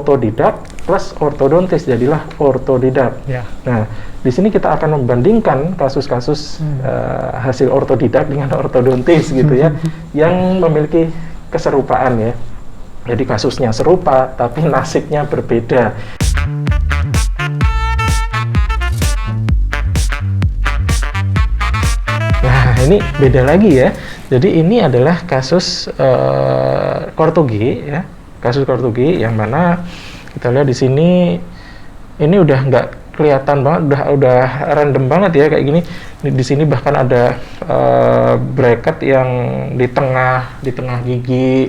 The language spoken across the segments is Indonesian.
otodidak plus ortodontis, jadilah ortodidak. Ya. Nah, di sini kita akan membandingkan kasus-kasus hasil otodidak dengan ortodontis gitu ya, yang memiliki keserupaan ya. Jadi kasusnya serupa, tapi nasibnya berbeda. Nah, ini beda lagi ya. Jadi ini adalah kasus Kortugi ya, kasus Kortugi yang mana kita lihat di sini ini udah nggak kelihatan banget, udah random banget ya kayak gini. Di sini bahkan ada bracket yang di tengah gigi.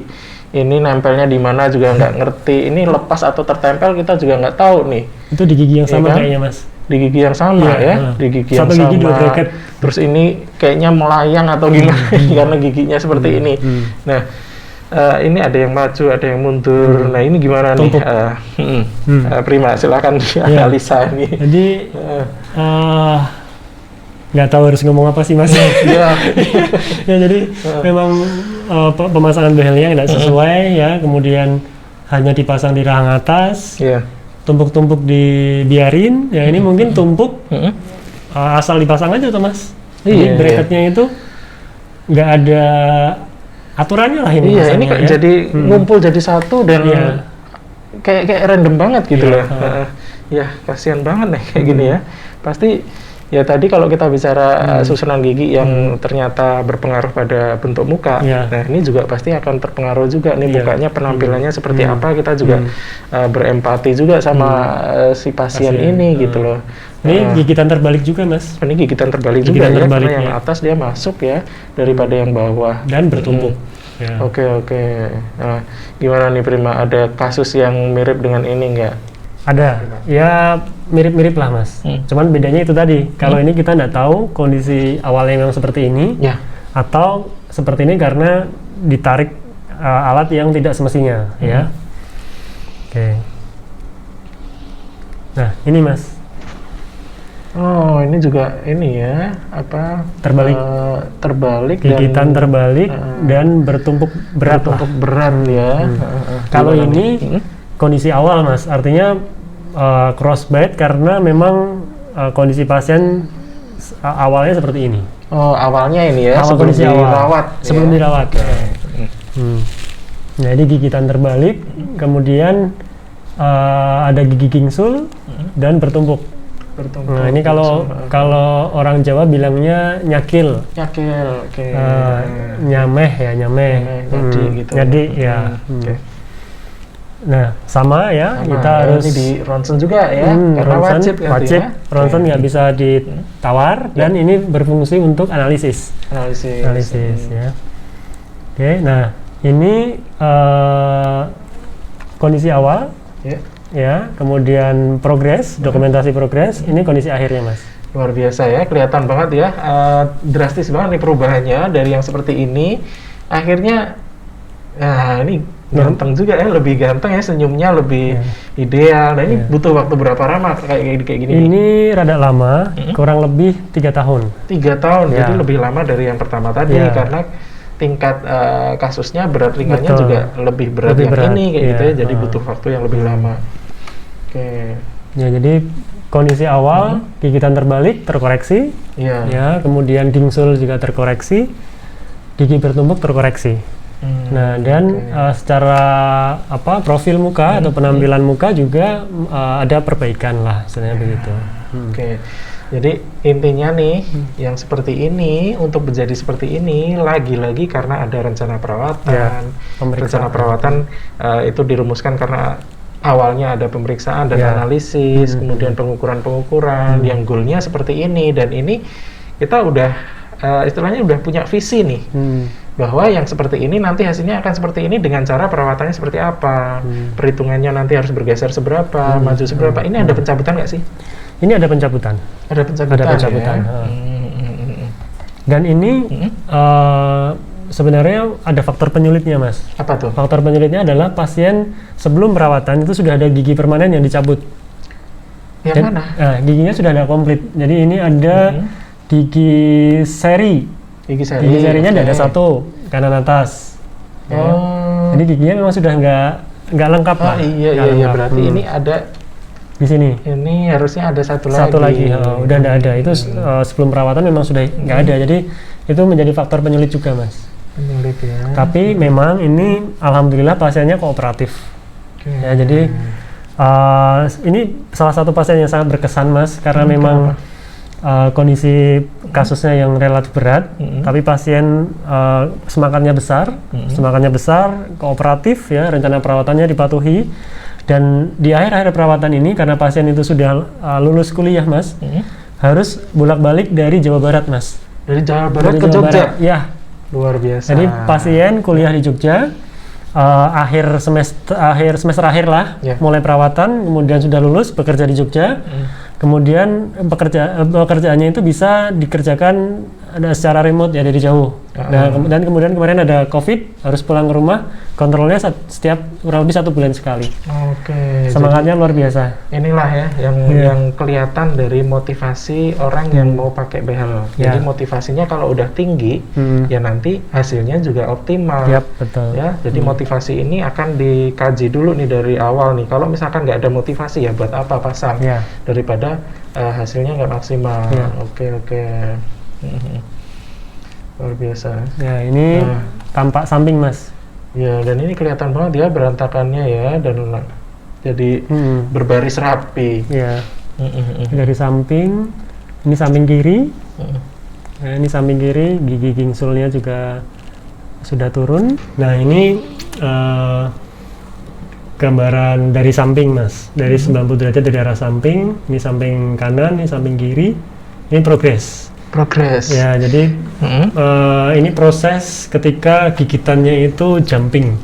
Ini nempelnya di mana juga nggak ngerti. Ini lepas atau tertempel kita juga nggak tahu nih. Itu di gigi yang sama kan? kayaknya Mas. Di gigi yang sama ya, di gigi yang satu sama. Gigi 2 bracket. Terus ini kayaknya melayang atau gimana karena giginya seperti ini. Nah, ini ada yang maju, ada yang mundur. Nah, ini gimana Tumpuk. nih? Prima, silakan dianalisa ini. Jadi nggak tahu harus ngomong apa sih Mas. Ya, Ya jadi memang pemasangan behelnya nggak sesuai ya, kemudian hanya dipasang di rahang atas. Iya. Tumpuk-tumpuk dibiarin, ya ini mungkin tumpuk asal dipasang aja tuh Mas. Jadi bracketnya itu nggak ada aturannya lah ini. Iya, ini ya. jadi ngumpul jadi satu dan kayak random banget gitu loh. Ya, kasihan banget nih kayak gini ya. Pasti ya tadi kalau kita bicara susunan gigi yang ternyata berpengaruh pada bentuk muka, nah ini juga pasti akan terpengaruh juga nih mukanya, penampilannya seperti apa, kita juga berempati juga sama si pasien ini gitu loh. Ini gigitan terbalik juga Mas. Ini gigitan terbalik juga ya, karena yang atas dia masuk ya daripada yang bawah. Dan bertumpuk. Oke. Nah, gimana nih Prima, ada kasus yang mirip dengan ini nggak? Ada, ya mirip-mirip lah Mas. Cuman bedanya itu tadi, kalau ini kita nggak tahu kondisi awalnya memang seperti ini, atau seperti ini karena ditarik alat yang tidak semestinya, ya. Oke. Nah, ini Mas. Oh, ini juga ini ya, apa? Terbalik. Terbalik. Gigitan terbalik dan bertumpuk berat. Bertumpuk berat ya. Kalau ini kondisi awal Mas, artinya crossbite karena memang kondisi pasien awalnya seperti ini. Oh, awalnya ini ya, awal sebelum dirawat. Sebelum dirawat. Nah, ini gigitan terbalik, kemudian ada gigi gingsul dan bertumpuk. Nah, ini kalau orang Jawa bilangnya nyakil. Nyakil, oke. Nyameh. Nyadi gitu. Nyadi ya. Nah, sama ya, kita harus ini di ronsen juga ya, karena wajib ya. Ronsen nggak bisa ditawar dan ini berfungsi untuk analisis ya. Oke, nah ini kondisi awal ya, kemudian progres, dokumentasi progres, ini kondisi akhirnya Mas. Luar biasa ya, kelihatan banget ya, drastis banget nih perubahannya dari yang seperti ini, akhirnya, nah ini ganteng juga ya, lebih ganteng ya, senyumnya lebih ideal. Nah ini butuh waktu berapa lama kayak gini? Ini rada lama, kurang lebih 3 tahun. 3 tahun, jadi lebih lama dari yang pertama tadi karena tingkat kasusnya berat ringannya juga lebih berat ini kayak gitu ya, jadi butuh waktu yang lebih lama. Oke. Ya jadi kondisi awal gigitan terbalik terkoreksi, ya kemudian gingsul juga terkoreksi, gigi bertumpuk terkoreksi. Nah dan secara profil muka atau penampilan muka juga ada perbaikan lah sebenarnya begitu. Oke. Jadi intinya nih yang seperti ini untuk menjadi seperti ini lagi-lagi karena ada rencana perawatan. Rencana perawatan itu dirumuskan karena awalnya ada pemeriksaan dan analisis, kemudian pengukuran yang goalnya seperti ini, dan ini kita udah istilahnya udah punya visi nih. Bahwa yang seperti ini nanti hasilnya akan seperti ini dengan cara perawatannya seperti apa, perhitungannya nanti harus bergeser seberapa, maju seberapa. Ini ada pencabutan nggak sih? Ini ada pencabutan. Ada pencabutan. Ya? Dan ini sebenarnya ada faktor penyulitnya Mas. Apa tuh? Faktor penyulitnya adalah pasien sebelum perawatan itu sudah ada gigi permanen yang dicabut. Yang mana? Nah, giginya sudah ada komplit. Jadi ini ada gigi seri. Gigi serinya ada satu kanan atas. Jadi giginya memang sudah nggak nggak lengkap lah. Iya, berarti ini ada di sini. Ini harusnya ada satu lagi. Udah nggak ada. Itu sebelum perawatan memang sudah nggak ada. Jadi itu menjadi faktor penyulit juga, Mas. Penyulit ya. Tapi memang ini alhamdulillah pasiennya kooperatif. Ya, jadi ini salah satu pasien yang sangat berkesan, Mas, karena memang kondisi kasusnya yang relatif berat, tapi pasien semangatnya besar, kooperatif ya, rencana perawatannya dipatuhi, dan di akhir-akhir perawatan ini karena pasien itu sudah lulus kuliah, Mas, harus bolak-balik dari Jawa Barat, Mas. Dari Jawa Barat ke Jogja? Ya. Luar biasa. Jadi pasien kuliah di Jogja, akhir semester akhir lah, mulai perawatan, kemudian sudah lulus, bekerja di Jogja. Kemudian pekerjaannya itu bisa dikerjakan secara remote ya, dari jauh. Nah, dan kemudian kemarin ada COVID, harus pulang ke rumah, kontrolnya setiap kurang lebih 1 bulan sekali. Oke. Semangatnya luar biasa. Inilah ya yang kelihatan dari motivasi orang yang mau pakai behel. Jadi motivasinya kalau udah tinggi, ya nanti hasilnya juga optimal. Betul. Ya, jadi motivasi ini akan dikaji dulu nih dari awal nih. Kalau misalkan nggak ada motivasi, ya buat apa pasang? Daripada hasilnya nggak maksimal. Oke. Luar biasa. Ya, ini tampak samping, Mas. Ya, dan ini kelihatan banget ya berantakannya ya, dan jadi berbaris rapi. Ya. Dari samping, ini samping kiri. Nah, ini samping kiri, gigi gingsulnya juga sudah turun. Nah, ini gambaran dari samping, Mas. Dari 90 derajat dari arah samping. Ini samping kanan, ini samping kiri. Ini progres. Ya, jadi ini proses ketika gigitannya itu jumping.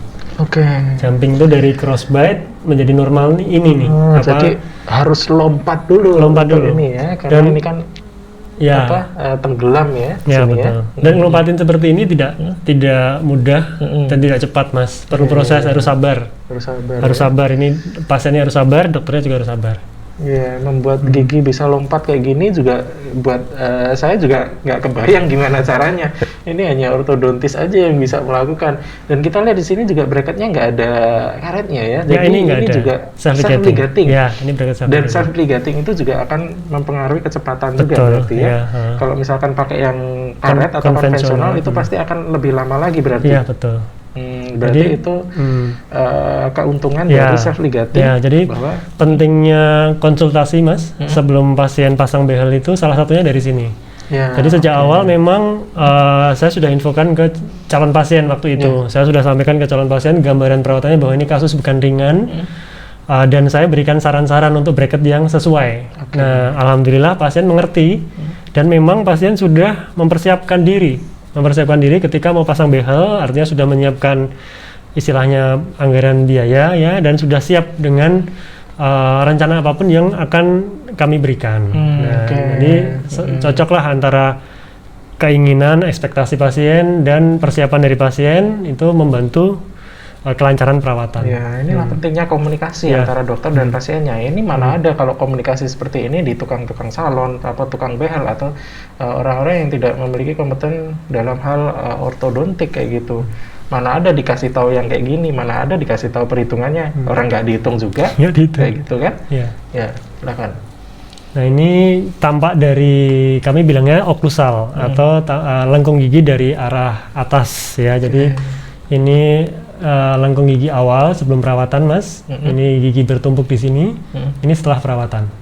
Jumping itu dari crossbite menjadi normal ini nih. Jadi harus lompat dulu ini ya, karena ini kan tenggelam ya. Betul. Dan ngelompatin seperti ini tidak mudah dan tidak cepat, Mas. Perlu proses, harus sabar. Harus sabar. Ini pasiennya harus sabar, dokternya juga harus sabar. Ya, membuat gigi bisa lompat kayak gini juga buat saya juga nggak kebayang gimana caranya. Ini hanya ortodontis aja yang bisa melakukan. Dan kita lihat di sini juga bracketnya nggak ada karetnya ya. Jadi ini juga self-ligating. Ya, ini bracket dan self-ligating itu juga akan mempengaruhi kecepatan juga berarti ya. Kalau misalkan pakai yang karet atau konvensional itu pasti akan lebih lama lagi berarti. Iya, betul. Berarti itu keuntungan dari self-ligating. Ya, jadi bahwa pentingnya konsultasi, Mas, sebelum pasien pasang behel itu salah satunya dari sini. Jadi sejak awal memang saya sudah infokan ke calon pasien waktu itu. Saya sudah sampaikan ke calon pasien gambaran perawatannya bahwa ini kasus bukan ringan. Dan saya berikan saran-saran untuk bracket yang sesuai. Nah, alhamdulillah pasien mengerti dan memang pasien sudah mempersiapkan diri ketika mau pasang behel, artinya sudah menyiapkan istilahnya anggaran biaya ya, dan sudah siap dengan rencana apapun yang akan kami berikan. Jadi cocoklah antara keinginan, ekspektasi pasien dan persiapan dari pasien itu membantu kelancaran perawatan. Ya, inilah pentingnya komunikasi antara dokter dan pasiennya. Ini mana ada kalau komunikasi seperti ini di tukang-tukang salon atau tukang behel atau orang-orang yang tidak memiliki kompeten dalam hal ortodontik kayak gitu. Mana ada dikasih tahu yang kayak gini, mana ada dikasih tahu perhitungannya. Orang nggak dihitung juga, kayak gitu kan? Ya, silakan. Nah, ini tampak dari kami bilangnya oklusal atau lengkung gigi dari arah atas ya. Jadi ini lengkung gigi awal sebelum perawatan, Mas. Ini gigi bertumpuk di sini. Ini setelah perawatan.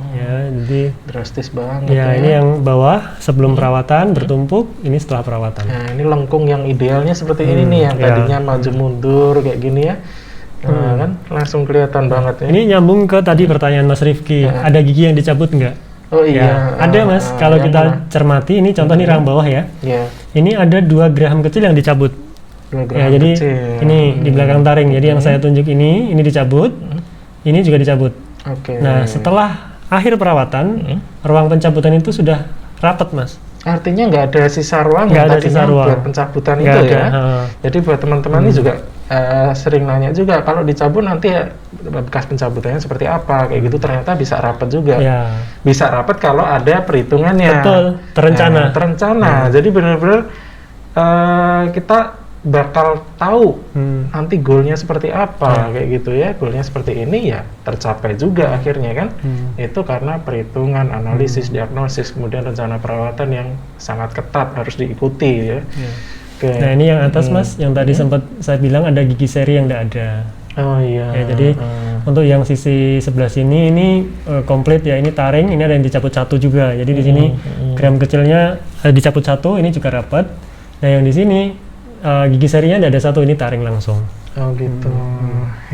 Ya, jadi drastis banget. Ya, ini yang bawah sebelum perawatan bertumpuk. Ini setelah perawatan. Nah, ini lengkung yang idealnya seperti ini nih, yang tadinya maju mundur kayak gini ya. Kan langsung kelihatan banget ya. Ini nyambung ke tadi pertanyaan Mas Rifki. Ada gigi yang dicabut nggak? Oh iya. Ada, Mas. Kalau kita cermati, ini contoh nih rang bawah ya. Ini ada 2 geraham kecil yang dicabut. Ya, jadi ini di belakang taring. Jadi yang saya tunjuk ini dicabut, ini juga dicabut. Nah, setelah akhir perawatan, ruang pencabutan itu sudah rapat, Mas. Artinya nggak ada sisa ruang yang tadinya buat pencabutan itu ya. Jadi buat teman-teman ini juga sering nanya juga, kalau dicabut nanti bekas pencabutannya seperti apa, kayak gitu. Ternyata bisa rapat juga. Bisa rapat kalau ada perhitungannya. Betul, terencana. Terencana. Jadi benar-benar kita bakal tahu nanti goalnya seperti apa, kayak gitu ya. Goalnya seperti ini ya tercapai juga akhirnya kan. Itu karena perhitungan, analisis, diagnosis, kemudian rencana perawatan yang sangat ketat harus diikuti ya. Okay. Nah ini yang atas Mas, yang tadi sempat saya bilang ada gigi seri yang tidak ada. Oh iya. Ya, jadi untuk yang sisi sebelah sini ini komplit ya, ini taring, ini ada yang dicabut satu juga. Jadi di sini gram kecilnya dicabut satu, ini juga rapat. Nah yang di sini gigi serinya tidak ada satu, ini taring langsung. Oh gitu.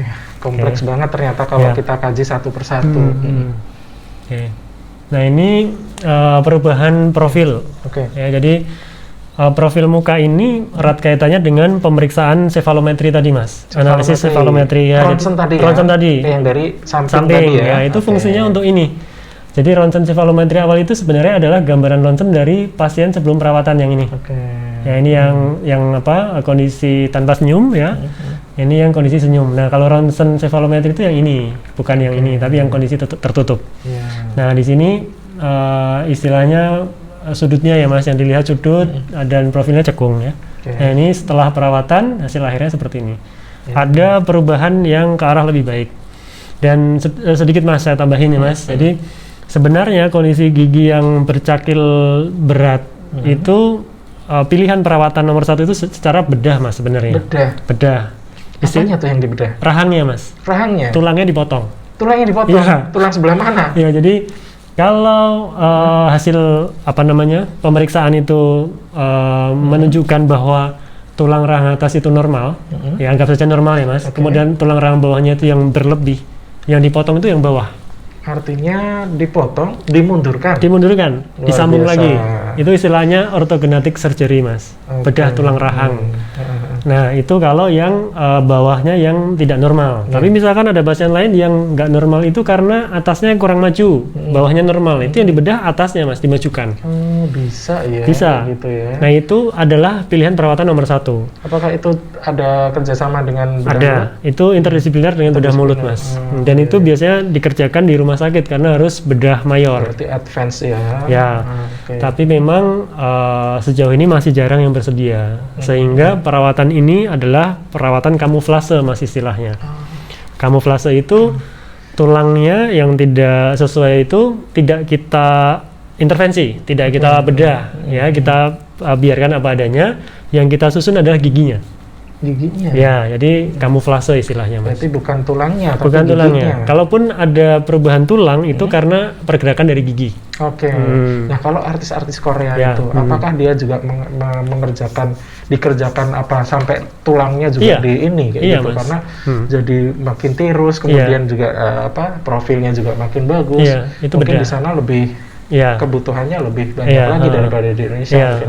Ya, kompleks banget ternyata kalau kita kaji satu persatu. Nah ini perubahan profil. Ya, jadi profil muka ini erat kaitannya dengan pemeriksaan cefalometri tadi Mas. Analisis cefalometri ya. Ronsen tadi yang dari samping tadi ya. Itu fungsinya untuk ini. Jadi ronsen cefalometri awal itu sebenarnya adalah gambaran ronsen dari pasien sebelum perawatan yang ini. Ya ini yang apa, kondisi tanpa senyum ya. Ini yang kondisi senyum. Nah kalau ronsen cefalometri itu yang ini, bukan yang ini, tapi yang kondisi tertutup. Nah di sini istilahnya sudutnya ya Mas, yang dilihat sudut dan profilnya cekung ya. Nah ini setelah perawatan hasil akhirnya seperti ini. Ada perubahan yang ke arah lebih baik. Dan sedikit Mas saya tambahin ya Mas. Jadi sebenarnya kondisi gigi yang bercakil berat itu pilihan perawatan nomor 1 itu secara bedah Mas sebenarnya. Bedah. Apanya tuh yang dibedah? Rahangnya Mas. Rahangnya? Tulangnya dipotong. Tulangnya dipotong? Ya. Tulang sebelah mana? Ya jadi kalau hasil pemeriksaan itu menunjukkan bahwa tulang rahang atas itu normal, ya anggap saja normal ya Mas. Kemudian tulang rahang bawahnya itu yang berlebih, yang dipotong itu yang bawah. Artinya dipotong, dimundurkan, disambung lagi. Itu istilahnya orthognathic surgery Mas, bedah tulang rahang. Nah itu kalau yang bawahnya yang tidak normal. Tapi misalkan ada pasien lain yang nggak normal itu karena atasnya kurang maju, bawahnya normal, itu yang dibedah atasnya Mas, dimajukan. Bisa ya. Bisa. Gitu ya. Nah itu adalah pilihan perawatan nomor 1. Apakah itu ada kerjasama dengan bedah mulut? Itu interdisipliner dengan bedah mulut Mas. Dan itu biasanya dikerjakan di rumah sakit karena harus bedah mayor. Berarti advance ya. Ya. Tapi memang sejauh ini masih jarang yang bersedia, sehingga perawatan ini adalah perawatan kamuflase Mas istilahnya. Kamuflase itu tulangnya yang tidak sesuai itu tidak kita intervensi, tidak kita bedah, ya kita biarkan apa adanya. Yang kita susun adalah giginya. Ya, jadi kamuflase istilahnya Mas. Berarti bukan tulangnya, bukan tulangnya. Kalaupun ada perubahan tulang itu karena pergerakan dari gigi. Nah kalau artis-artis Korea itu, apakah dia juga dikerjakan apa sampai tulangnya juga di ini kayak gitu Mas. Karena jadi makin tirus, kemudian juga profilnya juga makin bagus. Itu mungkin di sana lebih kebutuhannya lebih banyak lagi daripada di Indonesia.